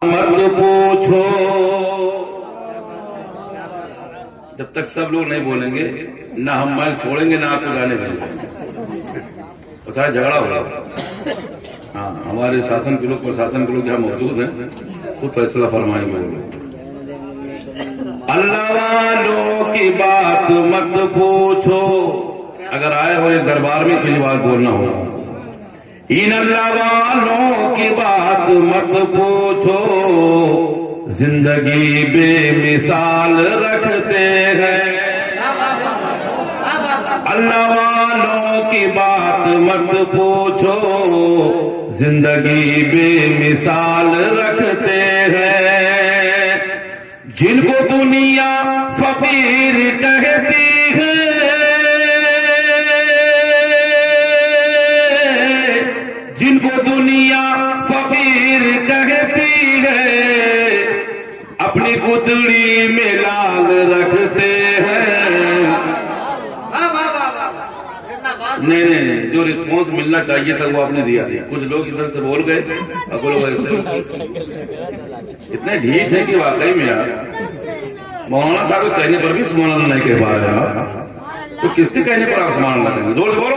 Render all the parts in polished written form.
मत पूछो। जब तक सब लोग नहीं बोलेंगे ना हम माइक छोड़ेंगे ना आपको जाने देंगे, तो चाहे झगड़ा होगा। हाँ, हमारे शासन के लोग प्रशासन के लोग यहाँ मौजूद हैं, खुद फैसला फरमाएंगे। अल्लाह वालों की बात मत पूछो। अगर आए हो एक दरबार में कुछ बात बोलना होगा। इन अल्लाह वालों की बात मत पूछो, जिंदगी बेमिसाल रखते हैं। अल्लाह वालों की बात मत पूछो, जिंदगी बेमिसाल रखते हैं। जिनको दुनिया फकीर कहती है, जिनको दुनिया फकीर कहती है, अपनी पुतली में लाल रखते हैं। नहीं नहीं नहीं, जो रिस्पॉन्स मिलना चाहिए था वो आपने दिया दिया। कुछ लोग इधर से बोल गए, अब लोग ऐसे इतने ढीठ है कि वाकई में यार मौलाना साहब के कहने पर भी सुमान नहीं कह पा रहे आप, तो किसके कहने पर आप सुमान करेंगे? जोर से बोलो।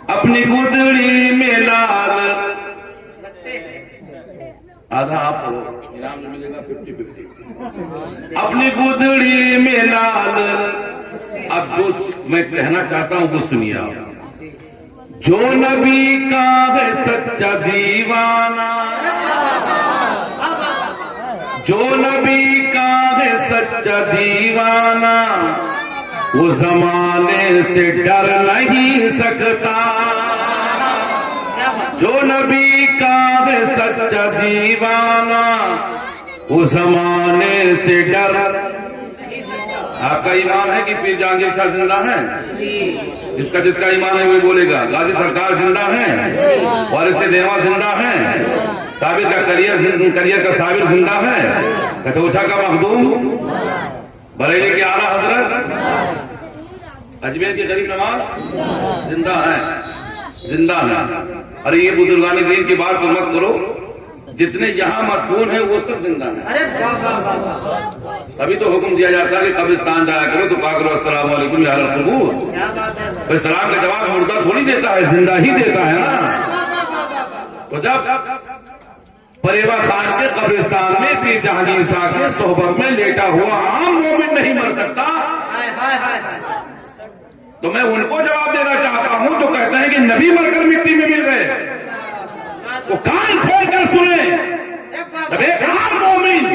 अपनी गुदड़ी में लाल, आधा आप इनाम जो मिलेगा 50-50। अपनी गुदड़ी में लाल। अब जो मैं कहना चाहता हूं वो सुनिए आप। जो नबी का है सच्चा दीवाना, जो नबी का है सच्चा दीवाना, वो जमाने से डर नहीं सकता। जो नबी का है सच्चा दीवाना, वो जमाने से डर। आपका ईमान है कि पीर जहांगीर शाह जिंदा है? जिसका जिसका ईमान है वो बोलेगा। गाजी सरकार जिंदा है, वारिस देवा जिंदा है, साबिर का करियर का साबिर जिंदा है, कचौछा का मखदूम, बरेली के आला हजरत, अजमेर की गरीब नवाज जिंदा है, जिंदा है। अरे ये बुजुर्गानी दीन की बात तो मत करो, जितने यहाँ मदफून है वो सब जिंदा है। अभी तो हुक्म दिया जाता है कि कब्रिस्तान जाया करो तो कहा करो अस्सलाम वालेकुम या अहल क़ुबूर। तो सलाम का जवाब मुर्दा थोड़ी देता है, जिंदा ही देता है ना। तो जब परेवा खान के कब्रिस्तान में पीर जहांगीर शाह के सोहबत में लेटा हुआ आम मोमिन नहीं मर सकता, तो मैं उनको जवाब देना चाहता हूं जो कहते हैं कि नबी मरकर मिट्टी में मिल गए। वो कान खोल कर सुने, जब एक आम मोमिन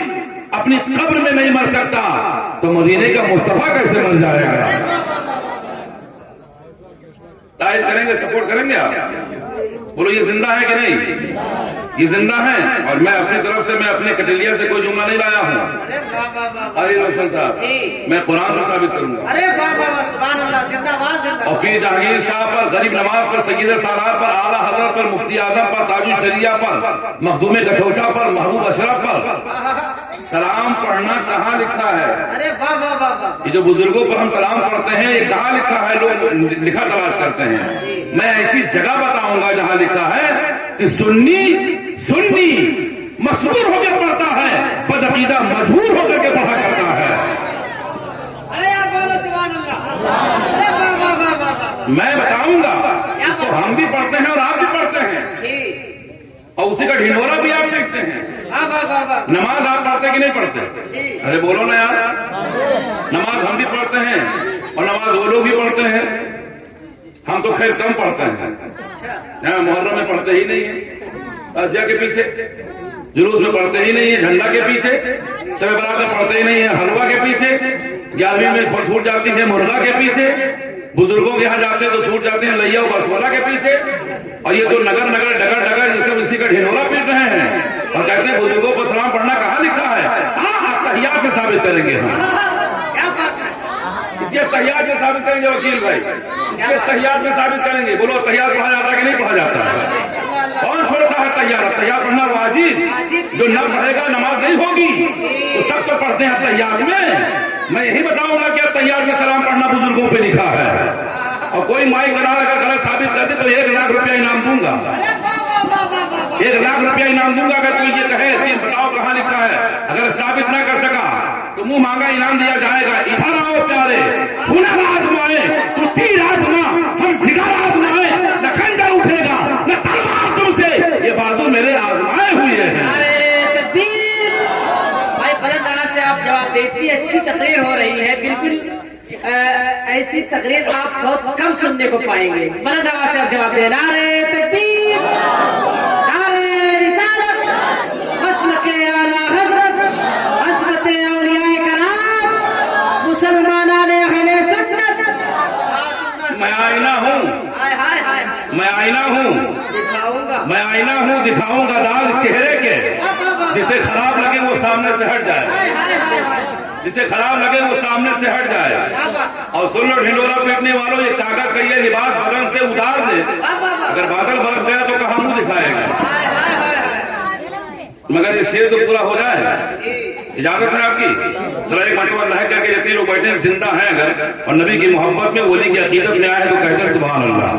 अपनी कब्र में नहीं मर सकता तो मदीने का मुस्तफा कैसे मर जाएगा? तारीफ करेंगे, सपोर्ट करेंगे आप? बोलो ये जिंदा है कि नहीं? ये जिंदा है। और मैं अपनी तरफ से, मैं अपने कटलिया से कोई जुमला नहीं लाया हूँ। अरे रोशन साहब, मैं कुरान से साबित करूंगा। अरे सुभान अल्लाह, जिंदाबाद जिंदाबाद। और पीर जहांगीर शाह पर, गरीब नवाज पर, सय्यद सालार पर, आला हजरत पर, मुफ्ती आजम पर, ताजुल शरिया पर, मखदूम कचौचा पर, महबूब अशरफ पर सलाम पढ़ना कहाँ लिखा है? अरे वाह वाह वाह। ये जो बुजुर्गों पर हम सलाम पढ़ते हैं, ये कहाँ लिखा है? लोग लिखा तलाश करते हैं। मैं ऐसी जगह बताऊंगा जहां लिखा है कि सुन्नी सुन्नी मजबूर होकर पढ़ता है, बदअकीदा मजबूर होकर के पढ़ा करता है। अरे यार बोलो सुभान अल्लाह। अरे वाह वाह वाह वाह। मैं बताऊंगा, इसको हम भी पढ़ते हैं और आप भी पढ़ते हैं, और उसी का ढिंढोरा भी आप देखते हैं। नमाज आप पढ़ते कि नहीं पढ़ते? अरे बोलो ना यार। नमाज हम भी पढ़ते हैं और नमाज वो लोग भी पढ़ते हैं। हम तो खैर कम पढ़ते हैं, मुहर्रम में पढ़ते ही नहीं है, अज़िया के पीछे, जुलूस में पढ़ते ही नहीं है, झंडा के पीछे, शब बरात में पढ़ते ही नहीं है, हलवा के पीछे, 11वीं में छूट जाती है मुर्गा के पीछे, बुजुर्गों के यहाँ जाते हैं तो छूट जाते हैं लैया बरसोला के पीछे। और ये तो नगर नगर डगर डगर ये सब इसी का ढिंढोरा पीट रहे हैं और कहते हैं बुजुर्गों पर सलाम पढ़ना कहाँ लिखा है? हाँ, तहियात में साबित करेंगे हम। इसके तहियात में साबित करेंगे वकील भाई, इसके तहियात में साबित करेंगे। बोलो तहियात पढ़ा जाता है कि नहीं पढ़ा जाता है? कौन छोड़ता है तहियात? तहियात पढ़ना वाजिब। जो न पढ़ेगा नमाज नहीं होगी। तो सब तो पढ़ते हैं तहियात में। मैं यही बताऊंगा कि तहियात में सलाम पढ़ना बुजुर्गों पे लिखा है। और कोई माइक बना लगा गलत साबित कर दे तो 1 लाख रुपया इनाम दूंगा। 1,00,000 रुपया इनाम दूंगा अगर कोई ये कहे कि बताओ कहाँ लिखा है। अगर साबित न कर सका तो मुंह मांगा इनाम दिया जाएगा। इधर आओ प्यारे, हुनर आजमाए तो तीर आजमा, हम जिगर आजमाए न खंजर उठेगा न तलवार तुमसे, ये बाजू मेरे आजमाए हुए हैं। अरे तकबीर भाई, बुलंद आवाज से आप जवाब देती, अच्छी तकरीर हो रही है। बिल्कुल ऐसी तकरीर आप बहुत कम सुनने को पाएंगे। बुलंद आवाज से आप जवाब दे। नारे तकबीर, नारे रिसालत, मसलके आला हजरत, हज़रते औलियाए कराम, मुसलमानाने अहले सुन्नत। मैं आईना हूँ, हाय हाय हाय, मैं आईना हूँ, दिखाऊंगा। मैं आईना हूँ, दिखाऊंगा दाग चेहरे के। जिसे खराब लगे वो सामने से हट जाए, हाय हाय हाय हाय। जिसे खराब लगे वो सामने से हट जाए। और सुन लो ढिंडोरा पीटने वालों, ये कागज का ये लिबास बदन से उतार दे, अगर बादल बरस गया तो कहाँ मुंह दिखाएगा। मगर ये शेर तो पूरा हो जाए। इजाजत है आपकी? चलो एक मरतबा लह करके जितने लोग बैठे हैं जिंदा हैं अगर और नबी की मोहब्बत में, वली की अकीदत में आए तो कहते हैं सुभान अल्लाह।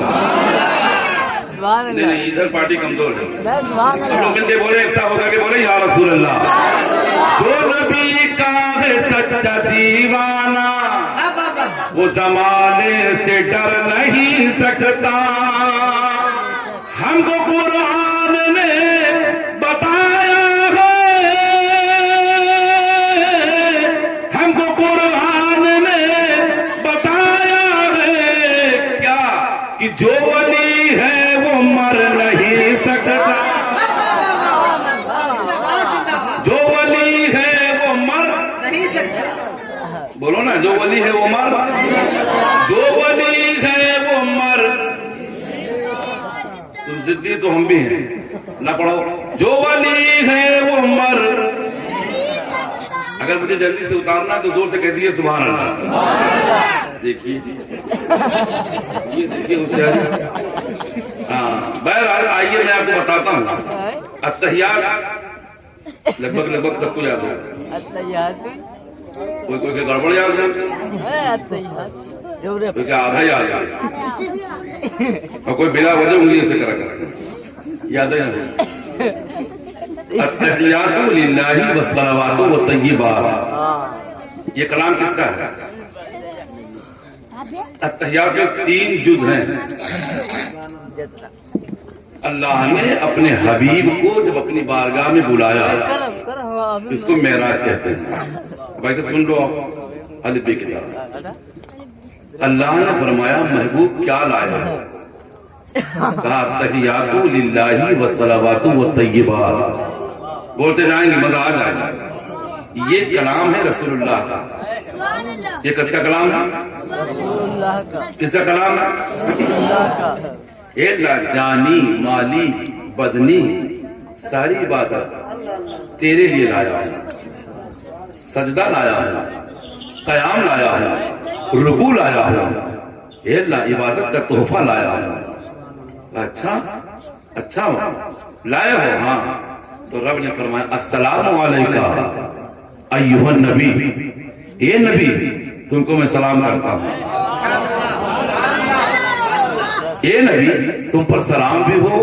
नहीं नहीं, इधर पार्टी कमजोर है। हम लोग मिलके बोले, एक साथ होकर के बोले या रसूल अल्लाह। जो नबी का है सच्चा दीवाना वो जमाने से डर नहीं सकता। हमको कुरान ने बताया है, हमको कुरान ने बताया है क्या कि जो वली है वो मर नहीं सकता। जो वली है वो मर नहीं सकता। बोलो ना, जो वली है वो मर, जो वली है वो मर। तुम जिद्दी तो हम भी हैं, ना पढ़ो। जो वली है वो मर। अगर मुझे जल्दी से उतारना तो जोर से कह दिए सुभान अल्लाह। देखिए ये देखिए उसे। हाँ बहरहाल आइए मैं आपको बताता हूँ। अत्तहियात लगभग सबको याद है। कोई कोई के गड़बड़ याद है, कोई क्या आधा याद है, और कोई बिना वजह उंगली से करा याद है ना। अत्तहियातु लिल्लाहि वस्सलावातु वत्तय्यिबात, ये कलाम किसका है? अत्तहियात में 3 जुज हैं। अल्लाह ने अपने हबीब को जब अपनी बारगाह में बुलाया, इसको मेराज कहते हैं। वैसे सुन लो अली बे किताब। अल्लाह ने फरमाया महबूब क्या लाया है? कहा तहियातु लिल्लाहि वस्सलावातु वत्तय्यिबात। बोलते जाएंगे मजा आ जाएगा। ये कलाम है रसूलुल्लाह का। ये किसका कलाम है? किसका कलाम है? जानी माली बदनी सारी इबादत तेरे लिए लाया है। सजदा लाया है, कयाम लाया है, रुकू लाया है, इबादत का तोहफा लाया है। अच्छा लाए हो? हाँ। तो रब ने फरमाया अस्सलामु अलैका अय्युहन नबी, ए नबी तुमको मैं सलाम करता हूँ। ए नबी तुम पर सलाम भी हो,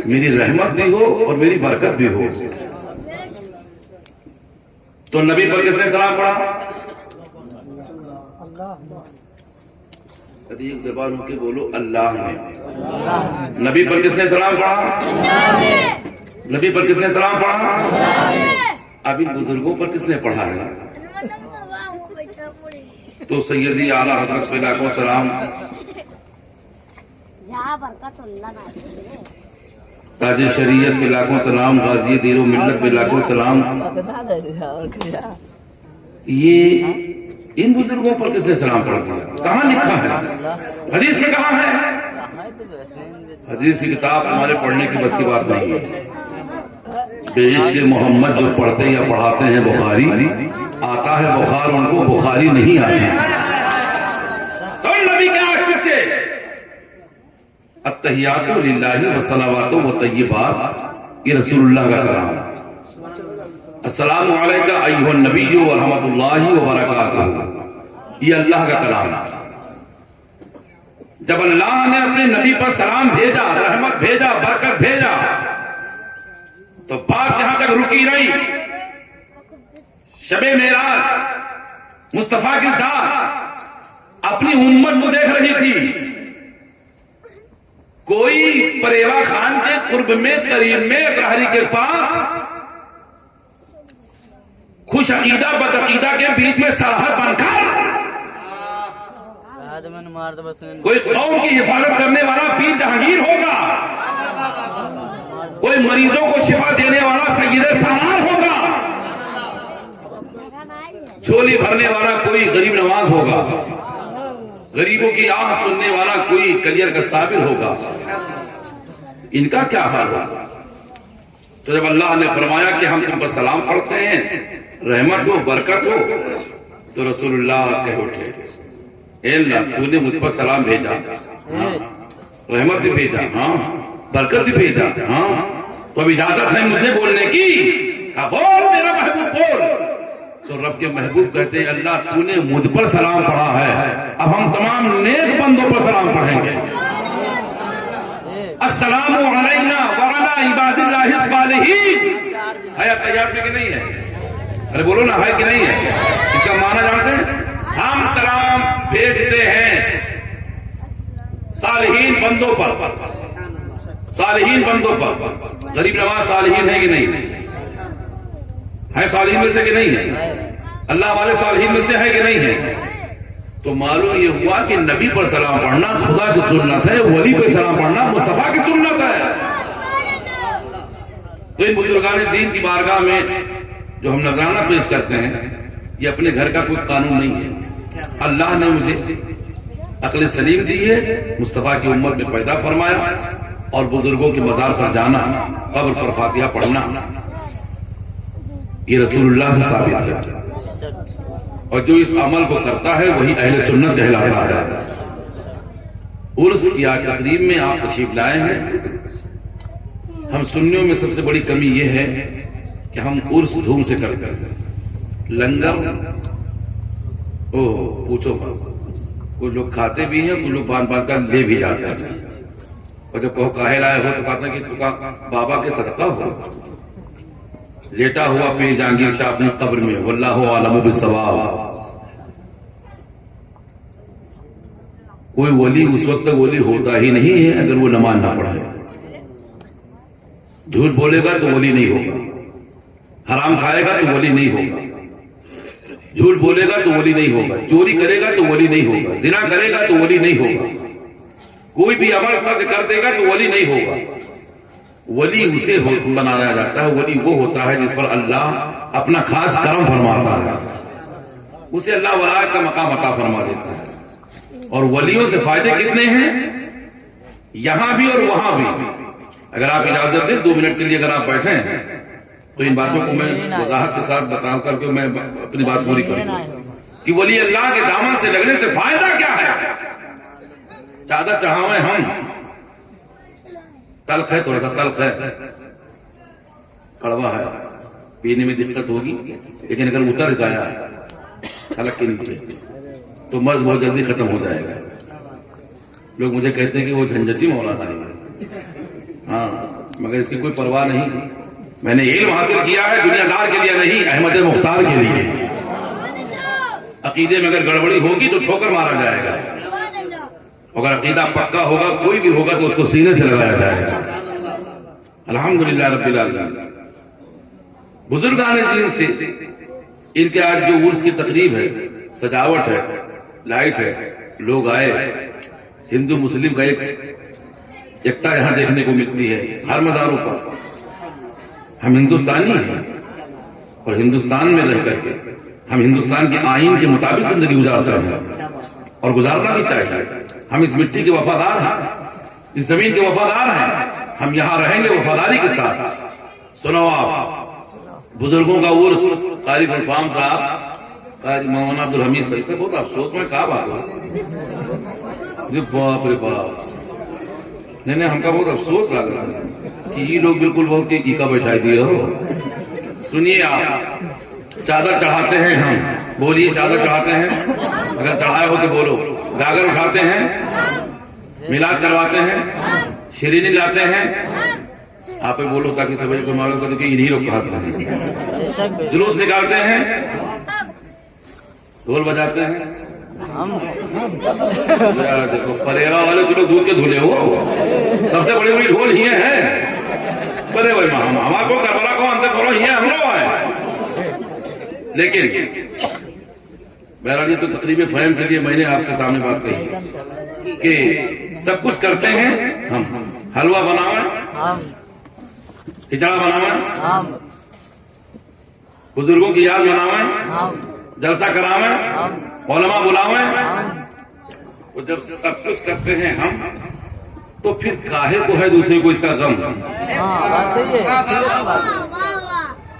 मेरी रहमत भी हो और मेरी बरकत भी हो। तो नबी पर किसने सलाम पढ़ा? एक ज़बान होके बोलो अल्लाह ने। नबी पर किसने सलाम पढ़ा? नबी पर किसने सलाम पढ़ा? अब इन बुजुर्गों पर किसने पढ़ा है? तो सैयदी आला हजरत पे लाखों सलाम, ताज शरीयत पे लाखों सलाम, गाजी दीरो मिल्लत पे लाखों सलाम। ये इन बुजुर्गों पर किसने सलाम पढ़ दिया? कहाँ लिखा है? हदीस में कहाँ है? हदीस की किताब हमारे पढ़ने की बस की बात नहीं है। बेइश्क़ मोहम्मद जो पढ़ते या पढ़ाते हैं बुखारी, आता है बुखार, उनको बुखारी नहीं आती। तो नबी के आशिक़ से अत्तहियातु लिल्लाहि वस्सलावातु वत्तय्यिबात, ये रसूलुल्लाह का कलाम। अस्सलामु अलैका अय्युहन नबिय्यु व रहमतुल्लाहि व बरकातुहू, ये अल्लाह का कलाम। जब अल्लाह ने अपने नबी पर सलाम भेजा, रहमत भेजा, बरकत भेजा, तो बात यहां तक रुकी नहीं। शबे मेराज मुस्तफा की जात अपनी उम्मत को देख रही थी। कोई परेवा खान के कुर्ब में करीब में प्रहरी के पास खुश अकीदा बदअकीदा के बीच में सरहद बनकर कोई कौम की हिफाजत करने वाला पीर जहांगीर होगा, कोई मरीजों को शिफा देने वाला सैयदे सालार होगा, झोली भरने वाला कोई गरीब नवाज होगा, गरीबों की आह सुनने वाला कोई कलियर का साबिर होगा। इनका क्या हाल होगा? तो जब अल्लाह ने फरमाया कि हम तुम पर सलाम पढ़ते हैं, रहमत हो बरकत हो, तो रसूलुल्लाह कह उठे, ए अल्लाह तूने मुझ पर सलाम भेजा, हाँ, रहमत भी भेजा, हाँ, बरकत भी भेजा, हाँ, तो अब इजाजत है मुझे बोलने की? हाँ बोल मेरा महबूब बोल। तो रब के महबूब कहते हैं अल्लाह तूने मुझ पर सलाम पढ़ा है, अब हम तमाम नेक बंदों पर सलाम पढ़ेंगे। अस्सलामु अलैना व अला इबादिल्लाहिस सालिहीन। है तैयार कि नहीं है? अरे बोलो ना, है कि नहीं है? इसका माना जानते हैं? हम सलाम भेजते हैं सालिहीन बंदों पर, सालिहीन बंदों पर। गरीब नवाज सालिहीन है कि नहीं है? सालिहीन में से कि नहीं है? अल्लाह वाले सालिहीन में से है कि नहीं है? तो मालूम ये हुआ कि नबी पर सलाम पढ़ना खुदा की सुन्नत है, वली पर सलाम पढ़ना मुस्तफा की सुन्नत है। तो इन बुजुर्गान दीन की बारगाह में जो हम नजराना पेश करते हैं, ये अपने घर का कोई कानून नहीं है। अल्लाह ने मुझे अक्ल सलीम दी है, मुस्तफा की उम्मत में पैदा फरमाया, और बुजुर्गों के मजार पर जाना, कब्र पर फातिहा पढ़ना, ये रसूलुल्लाह से साबित है। और जो इस अमल को करता है वही अहले सुन्नत कहलाता है। उर्स की आज तकरीब में आप तशरीफ लाए हैं। हम सुन्नियों में सबसे बड़ी कमी यह है कि हम उर्स धूम से करते हैं। लंगर ओ पूछो, कुछ लोग खाते भी हैं, कुछ लोग बांध बांध कर ले भी जाते हैं। और जब कहो काहे लाए हो तो कहते हैं कि तुका बाबा के सदका हो। लेटा हुआ पीर जहांगीर शाह अपनी कब्र में, वल्लाहु आलमु बिस्सवाब। कोई वली उस वक्त तक वली होता ही नहीं है अगर वो नमाज ना पढ़ाए। झूठ बोलेगा तो वली नहीं होगा, हराम खाएगा तो वली नहीं होगा, झूठ बोलेगा तो वली नहीं होगा, चोरी करेगा तो वली नहीं होगा, जिना करेगा तो वली नहीं होगा, कोई भी अमल तर्क कर देगा तो वली नहीं होगा। वली उसे बनाया जाता है, वली वो होता है जिस पर अल्लाह अपना खास करम फरमाता है, उसे अल्लाह वलायत का मकाम अता फरमा देता है। और वलियों से फायदे कितने हैं, यहां भी और वहां भी। अगर आप इजाजत दें 2 मिनट के लिए अगर आप बैठे तो इन बातों को मैं वजाहत के साथ बता करके मैं अपनी बात पूरी करूंगा कि वली अल्लाह के दामन से लगने से फायदा क्या है। चादर चढ़ावे हम, तल्ख है, थोड़ा सा तल्ख है, कड़वा है, पीने में दिक्कत होगी, लेकिन अगर उतर गया हलक के नीचे तो मर्ज बहुत जल्दी खत्म हो जाएगा। लोग मुझे कहते हैं कि वो झंझटी मौलाना है, हाँ, मगर इसकी कोई परवाह नहीं। मैंने इल्म हासिल किया है दुनियादार के लिए नहीं, अहमद मुख्तार के लिए। अकीदे में अगर गड़बड़ी होगी तो ठोकर मारा जाएगा, अगर अकीदा पक्का होगा कोई भी होगा तो उसको सीने से लगाया जाएगा। अल्हम्दुलिल्लाह रब्बिल आलमीन। बुजुर्गान दीन से इनके आज जो उर्स की तकरीब है, सजावट है, लाइट है, लोग आए, हिंदू मुस्लिम का एकता यहां देखने को मिलती है हर मदारों पर। हम हिंदुस्तानी हैं और हिंदुस्तान में रह करके हम हिंदुस्तान के आईन के मुताबिक जिंदगी गुजारते हैं और गुजारना भी चाहिए। हम इस मिट्टी के वफादार हैं, इस जमीन के वफादार हैं, हम यहां रहेंगे वफादारी के साथ। सुनो आप बुजुर्गों का उर्स, कारी गुलफाम साहब, कारी मौलाना अब्दुल हमीद साहब से बहुत अफसोस में कहा बात है, बाप रे बाप। नहीं, हमका बहुत अफसोस लग रहा है कि ये लोग बिल्कुल बहुत ईका बैठा दिए हो। सुनिए आप, चादर चढ़ाते हैं हम, बोलिए चादर चढ़ाते हैं, अगर चढ़ाए हो तो बोलो। गागर उठाते हैं, मिलाद करवाते हैं, शिरीनी लाते हैं, आप ही बोलो ताकि समझ को मालूम कर कि इन्हीं लोग कहा था। जुलूस निकालते हैं, ढोल बजाते हैं। देखो परेरा वाले चलो दूध के धुले हो, सबसे बड़ी बड़ी ढोल ही है। परे भाई हमारे को करबला को अंत करो ये हम लोग है। लेकिन बहरहाल ये तो तकरीबन फहम के लिए मैंने आपके सामने बात कही कि सब कुछ करते हैं हम। हलवा बनावे, खिचड़ा बनावे, बुजुर्गों की याद बनावे, जलसा करावे, उलमा बुलावे। तो जब सब कुछ करते हैं हम, तो फिर काहे को है दूसरे को इसका गम?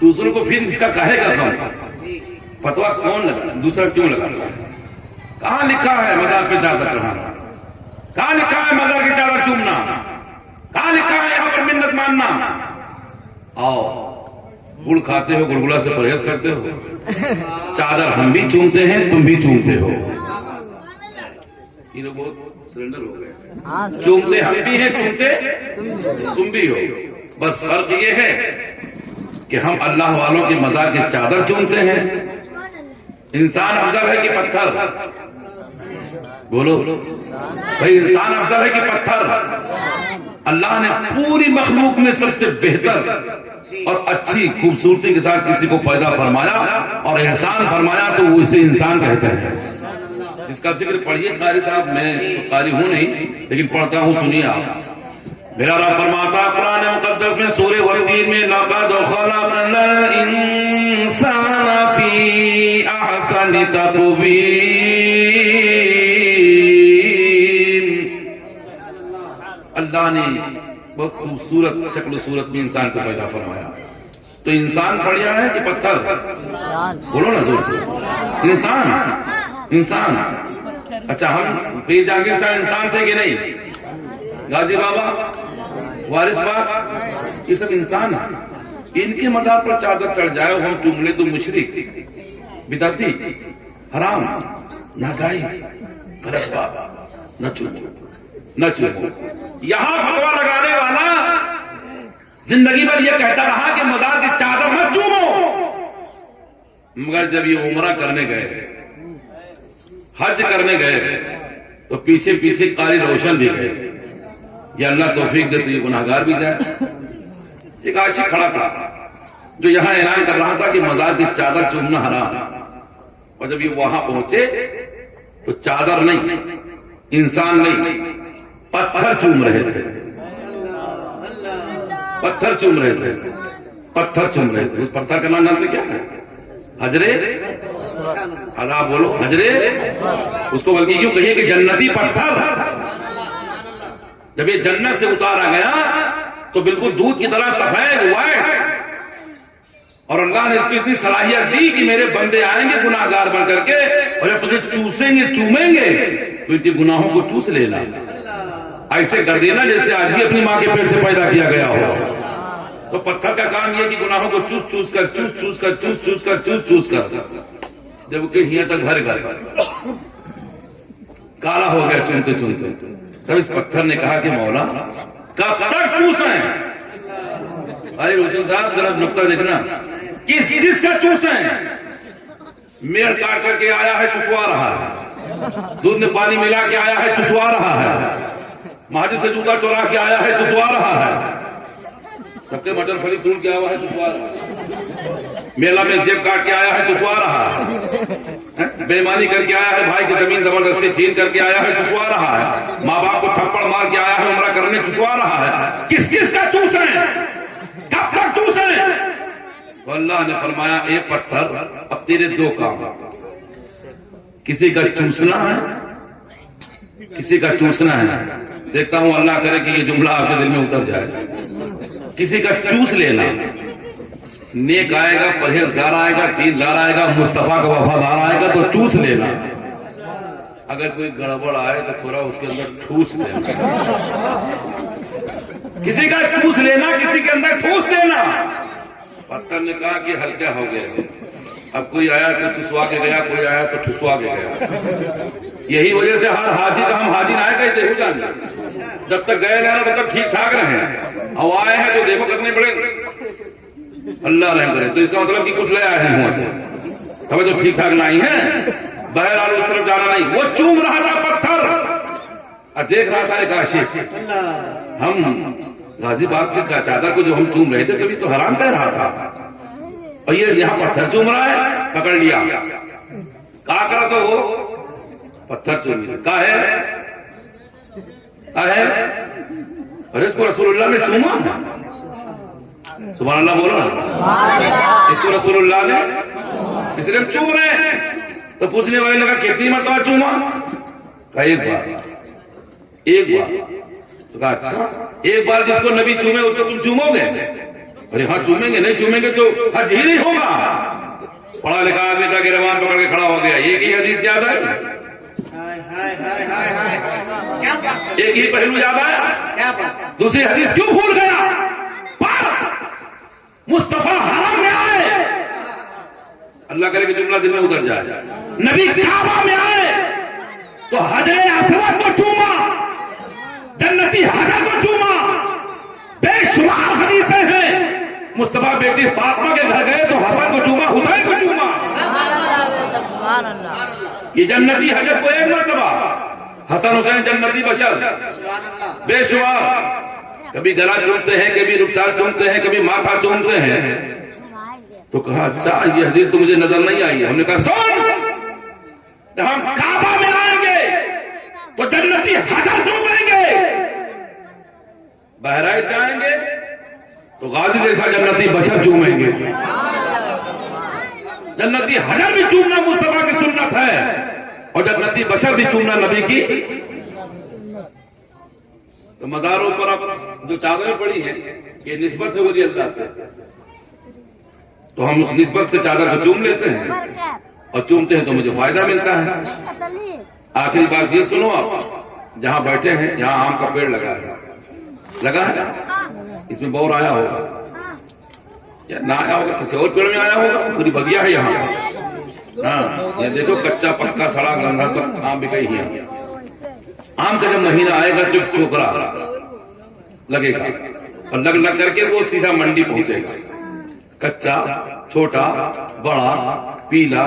दूसरों को फिर इसका काहे का गम? फतवा कौन लगा? दूसरा क्यों लगा? कहाँ लिखा है मजार पे चादर चढ़ाना? कहाँ लिखा है मजार की चादर चूमना? कहाँ लिखा है यहाँ पर मिन्नत मानना? आओ गुड़ खाते हो, गुलगुला से परहेज करते हो। चादर हम भी चूमते हैं, तुम भी चूमते हो। ये लोग बहुत सरेंडर हो गए। चूमते हम भी हैं, चूमते तुम भी हो। बस फर्क ये है कि हम अल्लाह वालों के मजार की चादर चूमते हैं। इंसान अफजल है कि पत्थर? बोलो भाई, इंसान अफजल है कि पत्थर? अल्लाह ने पूरी मखलूक में सबसे बेहतर और अच्छी खूबसूरती के साथ किसी को पैदा फरमाया और एहसान फरमाया, तो वो इसे इंसान कहते हैं। इसका जिक्र पढ़िए कारी साहब, मैं तो कारी हूं नहीं लेकिन पढ़ता हूं, सुनिए आप। मेरा रब फरमाता कुरान मुकद्दस में सूरह वतीन में, लक़द खलक़नल इंसान फी अहसनि तक़वीम। अल्लाह ने बहुत खूबसूरत शक्ल सूरत में इंसान को पैदा फरमाया। तो इंसान बढ़िया है कि पत्थर? बोलो ना जोर से। इंसान, इंसान। अच्छा, हम पीर जहांगीर शाह इंसान थे कि नहीं? गाजी बाबा, वारिस बाग, ये सब इंसान है। इनके मजार पर चादर चढ़ जाए और हम चूम ले तो मुशरिक, बिदअती, हराम, नाजायज, गलत बात। न चूमो, न चूमो। यहां फतवा लगाने वाला जिंदगी भर यह कहता रहा कि मजार की चादर मत चूमो, मगर जब ये उमरा करने गए, हज करने गए, तो पीछे पीछे कारी रोशन भी गए। ये अल्लाह तौफीक दे तो ये गुनाहगार भी जाए। एक आशिक खड़ा था जो यहां ऐलान कर रहा था कि मजार की चादर चूमना हराम। और जब ये वहां पहुंचे तो चादर नहीं, इंसान नहीं, पत्थर चूम रहे थे। पत्थर चूम रहे थे, पत्थर चूम रहे थे। उस पत्थर का नाम जानते क्या है? हजरे अदा। बोलो हजरे। उसको बल्कि यूं कहिए कि जन्नती पत्थर। जब ये जन्नत से उतारा गया तो बिल्कुल दूध की तरह सफेद व्हाइट, और अल्लाह ने इसकी इतनी सलाहियत दी कि मेरे बंदे आएंगे गुनाहगार बन करके, और जब तुझे चूसेंगे, चूमेंगे, तो इनके गुनाहों को चूस लेना। ऐसे कर देना जैसे आज ही अपनी मां के पेट से पैदा किया गया हो। तो पत्थर का काम यह कि गुनाहों को चूस चूस कर, चूस चूस कर, चूस चूस कर, चूस चूस कर, जब के हिया तक भरेगा, काला हो गया चूमते चूमते। तब इस पत्थर ने कहा कि मौला कब तक चूसें? अरे रोशन साहब जरा नुक्ता देखना, किस चीज का चूसें? मेड़ काट करके आया है, चुसवा रहा है। दूध में पानी मिला के आया है, चुसवा रहा है। महाजिद से जूता चुरा के आया है, चुसवा रहा है। सबके मटर फली तोड़ के आया है, चुसवा रहा है। मेला में जेब काट के आया है, चुसवा रहा है। बेईमानी करके आया है, भाई की जमीन जबरदस्ती छीन करके आया है, चुसवा रहा है। माँ बाप को थप्पड़ मार के आया है, उम्रा करने, चुसवा रहा है। किस किस का चूसें? कब तक चूसें? तो अल्लाह ने फरमाया, एक पत्थर, अब तेरे दो काम। किसी का चूसना है, किसी का चूसना है। देखता हूं अल्लाह करे कि ये जुमला आपके दिल में उतर जाए। किसी का चूस लेना, नेक आएगा, परहेजगार आएगा, दीनदार आएगा, मुस्तफा का वफादार आएगा तो चूस लेना। अगर कोई गड़बड़ आए तो थोड़ा उसके अंदर ठूस लेना। किसी का चूस लेना, किसी के अंदर ठूस देना। पत्थर ने कहा कि हल्का हो गया। अब कोई आया तो चुसवा के गया, कोई आया तो ठुसवा के गया। यही वजह से हर हाजी का हम हाजी ना कहते हो जाने। जब तक गए ना तब तक ठीक ठाक रहे, अब आए हैं तो देखो कितने बड़े, अल्लाह रहम करे। तो इसका मतलब कि कुछ ले आए हैं वहां से, तब तो ठीक ठाक नहीं है। बहरहाल उस तरफ जाना नहीं। वो चूम रहा था पत्थर और देख रहा था काशी, हम गाजीबाग के चादर को जो हम चूम रहे थे तभी तो हराम कह रहा था, और ये यहाँ पत्थर चूम रहा है। पकड़ लिया, कहा करा तो वो पत्थर चूम का है। अरे इसको रसूलुल्लाह ने चूमा है, सुभान अल्लाह बोलो ना। इसको रसूलुल्लाह ने, इसलिए हम चूम रहे हैं। तो पूछने वाले ने कहा कितनी मरतबा चूमा? कहा एक बार। एक बार? तो कहा अच्छा, एक बार जिसको नबी चूमे उसको तुम चूमोगे? अरे हाँ चूमेंगे, नहीं चूमेंगे तो हज ही नहीं होगा। पढ़ा लिखा आदमी था, गिरबान पकड़ के खड़ा हो गया। एक ही हदीस याद है, एक ही पहलू याद आया, दूसरी हदीस क्यों भूल गया? मुस्तफा हरम में आए, अल्लाह करे कि जुमला दिल में उतर जाए। नबी काबा में आए तो हजरे असवद को चूमा, जन्नती हजर को चूमा। बेशुमार हदीसें हैं। मुस्तफा बेटी फातिमा के घर गए तो हसन को चूमा, हुसैन को चूमा। ये जन्नती हजर को एक मरतबा, हसन हुसैन जन्नती बशर बेशुमार। कभी गला चूमते हैं, कभी रुखसार चूमते हैं, कभी माथा चूमते हैं। तो कहा अच्छा ये हदीस तो मुझे नजर नहीं आई। हमने कहा सुन, हम काबा में आएंगे तो जन्नती हजर चूमेंगे, बहराइच जाएंगे तो गाजी जैसा जन्नती बशर चूमेंगे। जन्नती हजर भी चूमना मुस्तफा की सुन्नत है, और जन्नती बशर भी चूमना नबी की। तो मदारों पर अब जो चादरें पड़ी है ये निस्बत है वली अल्लाह से, तो हम उस निस्बत से चादर को चूम लेते हैं, और चूमते हैं तो मुझे फायदा मिलता है। आखिरी बात ये सुनो, आप जहां बैठे हैं यहाँ आम का पेड़ लगा है, इसमें बौर आया होगा या ना आया होगा, किसी और पेड़ में आया होगा, पूरी बगिया है यहाँ। हाँ ये देखो कच्चा पक्का सड़ा गंधा सब आम बिक ही है। आम का जब महीना आएगा तो टोकरा लगेगा, और लग लग करके वो सीधा मंडी पहुंचेगा। कच्चा, छोटा, बड़ा, पीला,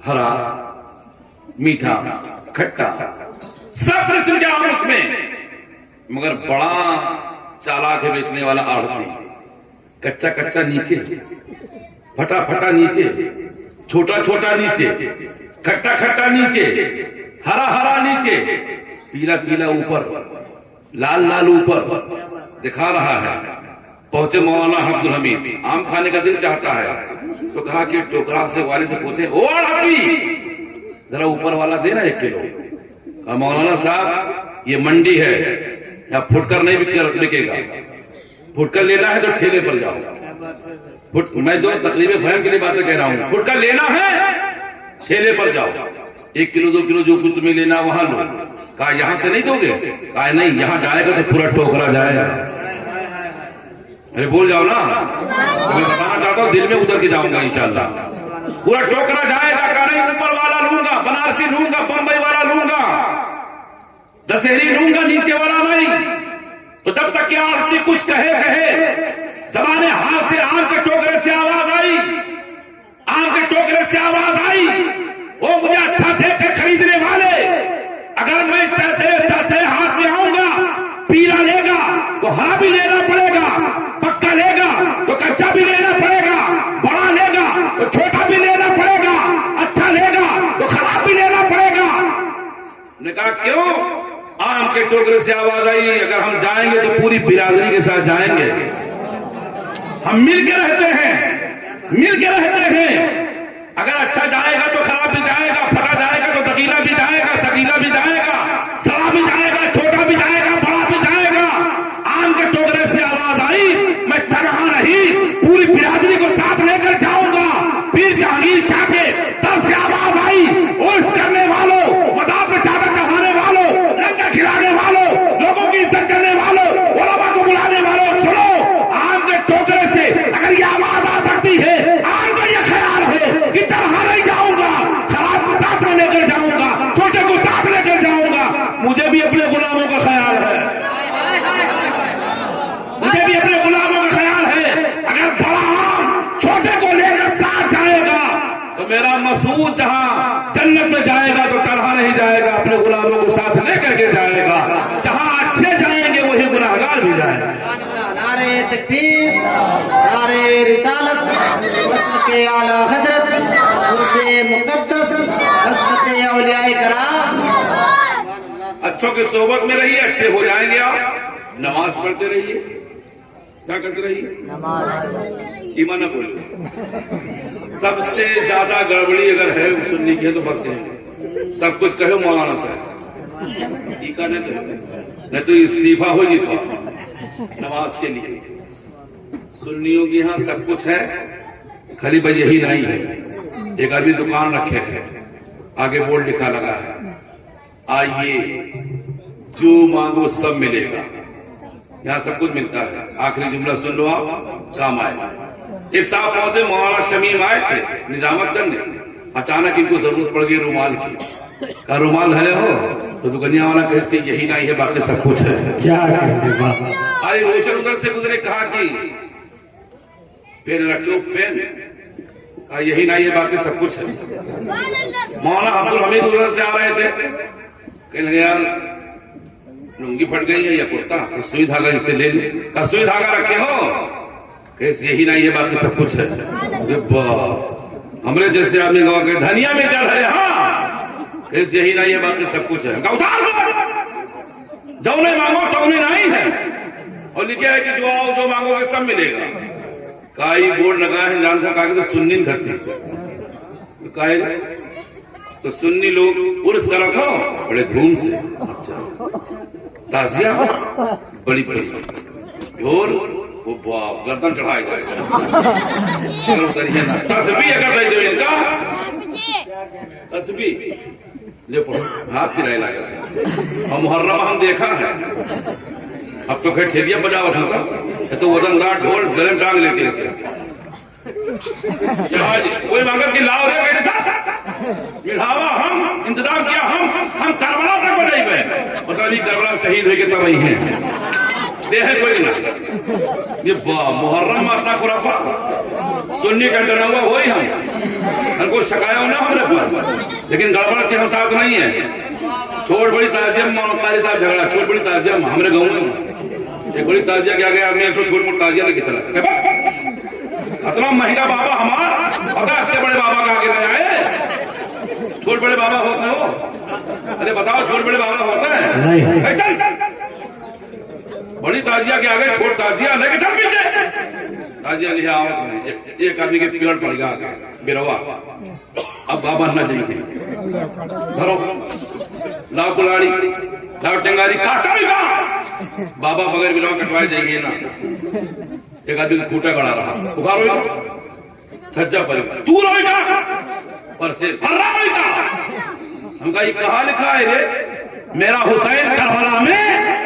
हरा, मीठा, खट्टा, सब किस्म के आम उसमें, मगर बड़ा चालाक है बेचने वाला आड़ती। कच्चा कच्चा नीचे, फटा फटा नीचे, छोटा छोटा नीचे, खट्टा खट्टा नीचे, हरा हरा नीचे, पीला पीला ऊपर, लाल लाल ऊपर दिखा रहा है। पहुंचे मौलाना अब्दुल हमीद, आम खाने का दिल चाहता है, तो कहा कि टोकरा से वाले से पूछे, ओ अभी जरा ऊपर वाला देना 1 किलो। कहा मौलाना साहब ये मंडी है, यहाँ फुटकर नहीं बिकेगा, फुटकर लेना है तो ठेले पर जाओ। मैं जो तकरीबन फहम के लिए बातें कह रहा हूँ, फुटकर लेना है ठेले पर जाओ, 1 किलो 2 किलो जो कुछ तुम्हें लेना वहां लो। कहा यहां से नहीं दोगे? कहा नहीं, यहां जाएगा तो पूरा टोकरा जाएगा। अरे बोल जाओ ना, तो मैं बताना चाहता हूँ, दिल में उतर के जाऊंगा इंशाल्लाह, पूरा टोकरा जाएगा। कहा नहीं, ऊपर वाला लूंगा, बनारसी लूंगा, बम्बई वाला लूंगा, दशहरी लूंगा, नीचे वाला नहीं। तो जब तक कि आरती कुछ कहे जबाने हाथ से आम के टोकरे से आवाज आई, आम के टोकरे से आवाज आई, वो मुझे अच्छा देख कर खरीदने वाले, अगर मैं सरते हाथ में आऊंगा, पीला लेगा तो हरा भी लेना पड़ेगा, पक्का लेगा तो कच्चा भी लेना पड़ेगा, बड़ा लेगा तो छोटा भी लेना पड़ेगा, अच्छा लेगा तो खराब भी लेना पड़ेगा। ने कहा क्यों? आम के टोकरे से आवाज आई, अगर हम जाएंगे तो पूरी बिरादरी के साथ जाएंगे, हम मिल के रहते हैं, मिल के रहते हैं। अगर अच्छा जाएगा तो खराब भी जाएगा, फटा जाएगा तो दकीला भी जाएगा, सकीला भी जाएगा, सड़ा भी जाएगा, छोटा भी जाएगा, बड़ा भी जाएगा। आम के टोकरे से आवाज आई, मैं तनहा नहीं, पूरी बिरादरी को साथ लेकर जाऊंगा। पीर जहांगीर शाह के तरफ से आवाज आई, उर्स करने वालों, मदार पे चादर चढ़ाने वालों, लंगर खिलाने वालों, लोगों की इज्जत करने वालों, उलमा को बुलाने वालों, सुनो, आम के टोकरे से अगर ये आवाज आ सकती है, आम का ये ख्याल है कि तरह नहीं जाऊंगा, खराब को साथ में लेकर जाऊंगा, छोटे को साथ लेकर जाऊंगा। मुझे भी अपने गुलामों का ख्याल तकबीर, नारे रिसालत, मसलके आला हजरत, उर्से मुकद्दस, हस्बते औलियाए कराम। अच्छों की सोहबत में रहिए, अच्छे हो जाएंगे आप। नमाज पढ़ते रहिए। क्या करते रहिए? ईमान ना बोलो। सबसे ज्यादा गड़बड़ी अगर है सुन्नी की है तो बस है, सब कुछ कहो मौलाना साहब, ठीक है नहीं तो इस्तीफा होगी तो नमाज के लिए। सुन्नियों के यहाँ सब कुछ है, खाली भाई यही नहीं है। एक आदमी दुकान रखे है, आगे बोर्ड लिखा लगा है, आइए जो मांगो सब मिलेगा। यहाँ सब कुछ मिलता है। आखिरी जुमला सुन लो आप, काम आएगा। एक साहब पहुंचे, मौलाना शमीम आए थे निजामुद्दीन ने, अचानक इनको जरूरत पड़ गई रुमाल की। का रुमाल है हो तो दुकानिया वाला कहे कि यही नहीं है, बाकी सब कुछ है। क्या अरे रोशन उधर से गुजरे, कहा कि पेन रखो, पेन का यही नहीं है, बाकी सब कुछ है। मौलाना अब्दुल हमीद उधर से आ रहे थे, कहने लगे यार लुंगी फट गई है या कुर्ता, सुई धागा इसे ले ले। का सुई धागा रखे हो, कैसे यही नहीं है, बाकी सब कुछ है। हमरे जैसे आदमी गवा के धनिया में चल रहे, हाँ कैसे यही नहीं है, बाकी सब कुछ है। उतार जो नहीं मांगो तो उन्हें नहीं है, और लिखे है कि जो आओ जो मांगोगे सब मिलेगा। काई बोर्ड लगा है, जान सा कागज तो सुन्नी करती तो सुन्नी लोग उर्स करा था बड़े धूम से। अच्छा ताजिया बड़ी बड़ी ढोल, वो बाप गर्दन चढ़ाए जाए ना। तस्बीह अगर दे दो इनका, तस्बीह ले हाथ खिलाए लगा। और मुहर्रम हम देखा है, अब तो खैर ठेलिया बजावत है सब, तो वजनदार ढोल गले में टांग लेते हैं। कोई मांगर की लाओ रे मिढ़ावा, हम इंतजाम किया, हम करबला तक बजाई गए। मतलब करबला शहीद है कि तब ही है देह कोई ना। ये मुहर्रम में अपना खुराफा सुन्नी का जना हुआ वही हमको शकाया ना हमने पर, लेकिन गड़बड़ के हम साथ नहीं है। छोट बड़ी ताजियम कारी साहब झगड़ा, छोट बड़ी ताजियम हमारे गाँव में एक बड़ी ताजिया के आगे आदमी एक छोट मोट ताजिया लेके चला। इतना महंगा बाबा हमारा पता, इतने बड़े बाबा का आगे ले आए। छोट बड़े बाबा होते हो? अरे बताओ, छोट बड़े बाबा होते हैं? चल बड़ी ताजिया के आगे छोट ताजिया लेके चल पीछे। ताजिया ले आओ, एक आदमी के पेड़ पड़ गया आगे बिरवा, अब बाबा न जाएंगे। धरो लाओ कुलाड़ी, लाओ टेंगारी, काटा भी कहा बाबा बगैर बिरवा कटवाए जाएंगे ना। एक आदमी को खूटा गड़ा रहा, उखारो छज्जा पर तू रोएगा पर से फर्रा रोएगा। हमका ये कहा लिखा है रे, मेरा हुसैन करबला में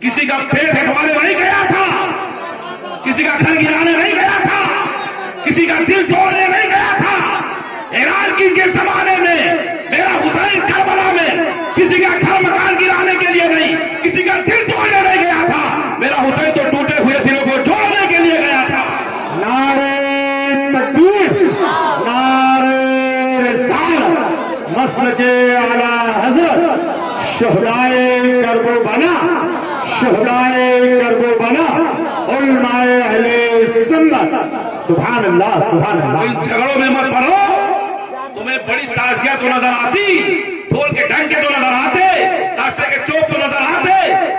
किसी का पेट हटवाने नहीं गया था, किसी का घर गिराने नहीं गया था, किसी का दिल तोड़ने नहीं गया था। ऐलान की के जमाने में मेरा हुसैन करबला में किसी का घर मकान गिराने के लिए नहीं, किसी का दिल तोड़ने नहीं गया था। मेरा हुसैन तो टूटे हुए दिलों को जोड़ने के लिए गया था। नारे तकबीर, नारे रिसालत, मसलके आला हजरत, शहदाए करबो बना, शहदाए करबो बना, उलमाए अहले सुन्नत। सुभान अल्लाह, सुभान अल्लाह। झगड़ों में मत पड़ो, तुम्हें बड़ी ताजिया तो नजर आती, ढोल के ढंके तो नजर आते, ताशे के चौक तो नजर आते,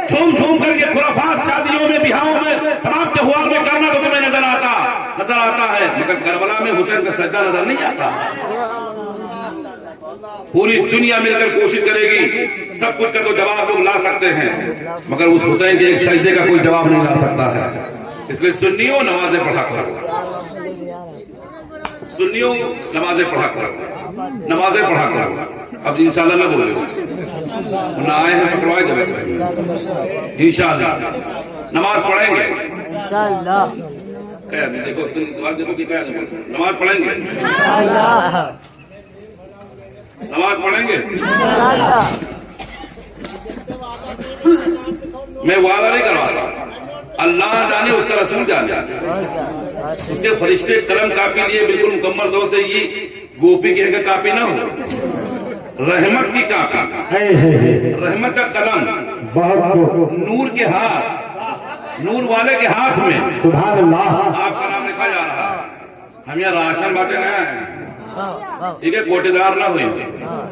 झूम झूम करके खुराफात शादियों में बिहारों में तमाम त्योहार में करना तो तुम्हें नजर आता है, मगर करबला में हुसैन का सजदा नजर नहीं आता। पूरी दुनिया मिलकर कोशिश करेगी, सब कुछ का तो जवाब लोग ला सकते हैं, मगर उस हुसैन के एक सजदे का कोई जवाब नहीं ला सकता है। इसलिए सुन्नियों नमाजें पढ़ा करो, सुन्नियों नमाजें पढ़ा करो, नमाजें पढ़ा करो। अब इंशाल्लाह ना बोले ना आए हैं पकड़वाए देवे, इंशाल्लाह नमाज पढ़ेंगे इंशाल्लाह। देखो देखो कि क्या नमाज पढ़ेंगे, नमाज पढ़ेंगे। मैं वादा नहीं करवाता, अल्लाह जाने उसका रसूल जाने, उसके फरिश्ते कलम कापी लिए बिल्कुल मुकम्मल तौर से। ये गोपी की का कापी ना हो, रहमत की कापी, रहमत का कलम, बहुत नूर के हाथ, नूर वाले के हाथ में सुभान अल्लाह। आपका नाम लिखा जा रहा है। हम यहाँ राशन बांटे ना है, ठीक है, कोटेदार ना हुई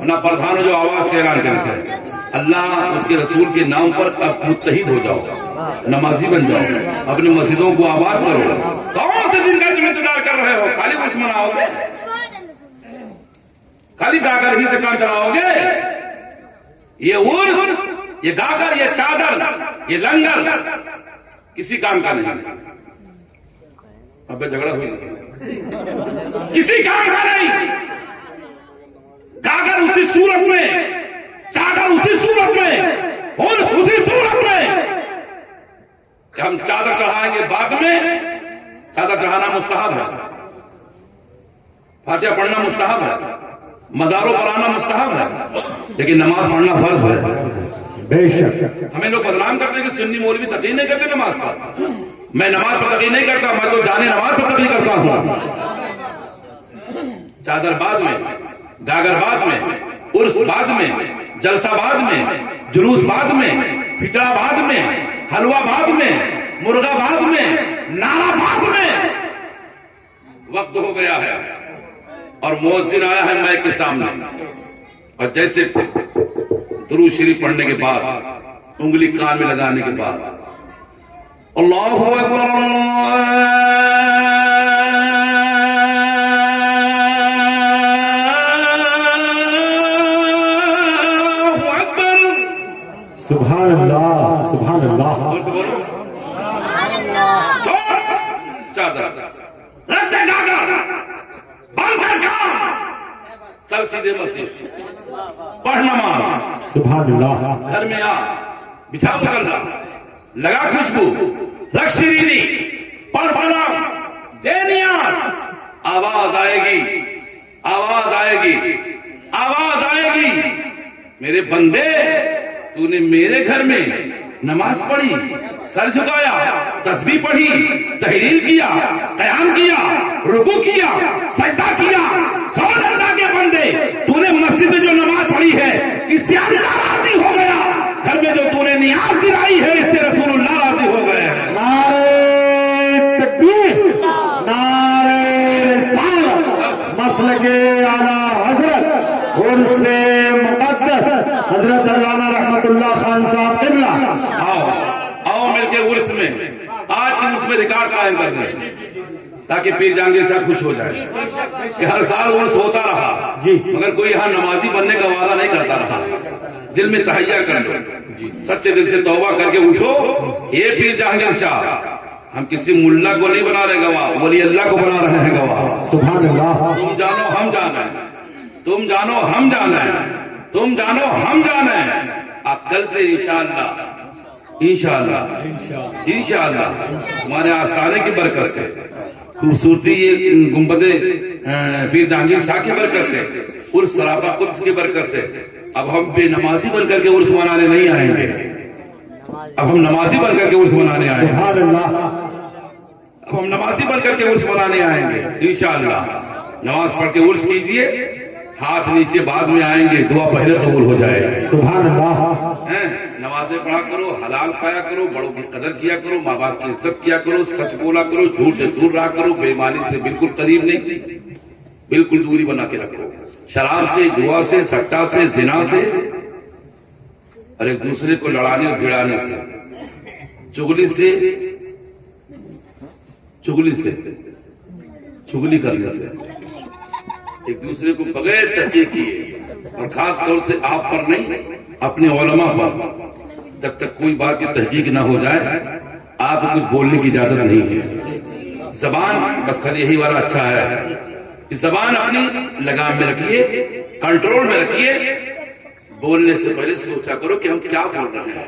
ना प्रधान जो आवाज का ऐलान करते हैं। अल्लाह उसके रसूल के नाम पर अब मुत्तहिद हो जाओ, नमाजी बन जाओ, अपनी मस्जिदों को आबाद करो। कौन से दिन का तुम इंतजार कर रहे हो? खाली कुछ मनाओगे? खाली गाकर ही से काम चलाओगे? ये उर्स, ये गाकर, ये चादर, ये लंगर किसी काम का नहीं। अबे झगड़ा हुई, किसी काम का नहीं। गागर उसी सूरत में, चादर उसी सूरत में, और उसी सूरत में कि हम चादर चढ़ाएंगे बाद में। चादर चढ़ाना मुस्तहब है, फातिहा पढ़ना मुस्तहब है, मजारों पर आना मुस्तहब है, लेकिन नमाज पढ़ना फर्ज है। बेशक हमें लोग बदनाम करते हैं कि सुन्नी मौलवी तकलीफ नहीं करते नमाज पर। मैं नमाज पर तकलीफ नहीं करता, मैं तो जाने नमाज पर तकलीफ करता हूं। चादर बाद में, गागर बाद में, उर्स बाद में, जलसा बाद में, जुलूस बाद में, खिचड़ा बाद में, हलवा बाद में, मुर्गा बाद में, नारा बाद में। वक्त हो गया है और मुअज्जिन आया है माइक के सामने, और जैसे दुरूद शरीफ पढ़ने के बाद, उंगली कान में लगाने के बाद अल्लाहु अकबर, अल्लाहु अकबर, सुभान अल्लाह, सुभान अल्लाह। बोलो छोड़ चादर, रख दे गागर, बंद कर काम, चल सीधे मस्जिद, पढ़ नमाज। सुभान अल्लाह। घर में आ, बिछा मुसल्ला, लगा खुशबू, रख शिरीनी, पढ़ सलाम, दे नियाज। आवाज आएगी, आवाज आएगी, आवाज आएगी। मेरे बंदे, तूने मेरे घर में नमाज पढ़ी, सर झुकाया, तस्बीह पढ़ी, तहलील किया, क़याम किया, रुकू किया, सजदा किया। सौन अल्लाह के बंदे, तूने मस्जिद में जो नमाज पढ़ी है इससे अल्लाह राजी हो गया। घर में जो तूने नियाज दिलाई है इससे रसूलुल्लाह राजी हो गए हैं। नारे तकबीर, नारे रिसालत, मसलके आला हजरत उर्से मुक़द्दस हजरत अल्लामा रहमतुल्लाह खान साहब किबला। आओ आओ मिलके उर्स में, आज के उर्स में रिकॉर्ड कायम कर दें ताकि पीर जहांगीर शाह खुश हो जाए कि हर साल उर्स होता रहा जी, मगर कोई यहाँ नमाजी बनने का वादा नहीं करता रहा। दिल में तहैया कर लो, सच्चे दिल से तौबा करके उठो। ये पीर जहांगीर शाह, हम किसी मुल्ला को नहीं बना रहे गवाह, वली अल्लाह को बना रहे हैं गवाह। सुभान अल्लाह। तुम जानो हम जाने, तुम जानो हम जाने, तुम जानो हम जाने। आप कल से इंशाअल्लाह, इंशाअल्लाह, इंशाअल्लाह हमारे आस्थाने की बरकत से, खूबसूरती ये गुंबदे पीर जहांगीर शाह की बरकत से, उर्स सरापा कुद्स की बरकत से अब हम बेनमाजी बन करके उर्स मनाने नहीं आएंगे। अब हम नमाजी बन करके उर्स मनाने आएंगे। सुभान अल्लाह। अब हम नमाजी बन करके उर्स मनाने आएंगे इंशाअल्लाह। नमाज पढ़ के उर्स कीजिए, हाथ नीचे बाद में आएंगे, दुआ पहले कबूल हो जाएगी। सुभान अल्लाह। नमाजें पढ़ा करो, हलाल खाया करो, बड़ों की कदर किया करो, माँ बाप की इज्जत किया करो, सच बोला करो, झूठ से दूर रहा करो, बेईमानी से बिल्कुल करीब नहीं, बिल्कुल दूरी बना के रखो। शराब से, जुआ से, सट्टा से, जिना से और एक दूसरे को लड़ाने और भिड़ाने से, चुगली से, चुगली करने से, एक दूसरे को बगैर तहकीक किए और खास तौर से आप पर नहीं, अपने उलमा पर, जब तक कोई बात की तहकीक ना हो जाए आपको कुछ बोलने की इजाजत नहीं है। जबान बस खाली यही वाला अच्छा है, इस जबान अपनी लगाम में रखिए, कंट्रोल में रखिए। बोलने से पहले सोचा करो कि हम क्या बोल रहे हैं।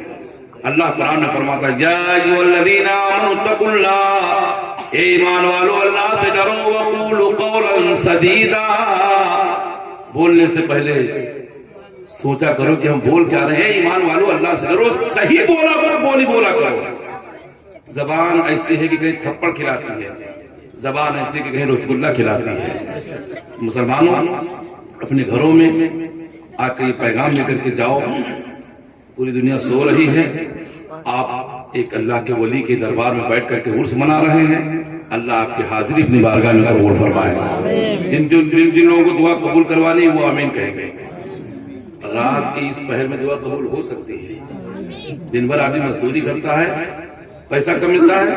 अल्लाह कुरान में फरमाता है, या अय्युहल्लज़ीना आमनू तक़ुल्लाह, ए ईमान वालो अल्लाह से डरो, वक़ूलू क़ौलन सदीदा। बोलने से पहले सोचा करो कि हम बोल क्या रहे हैं। ईमान वालो अल्लाह से डरो, सही बोला करो, बोला करो। जबान ऐसी है कि कहीं थप्पड़ खिलाती है, जबान ऐसी कि कहीं रसगुल्ला खिलाती है। मुसलमानों, अपने घरों में आकर ये पैगाम लेकर के जाओ। पूरी दुनिया सो रही है, आप एक अल्लाह के वली के दरबार में बैठ करके उर्स मना रहे हैं। अल्लाह आपकी हाजिरी अपनी बारगाह में कबूल फरमाए। जिन लोगों को दुआ कबूल करवानी है वो आमीन कहेंगे। रात की इस पहर में दुआ कबूल हो सकती है। दिन भर आदमी मजदूरी करता है, पैसा कम मिलता है,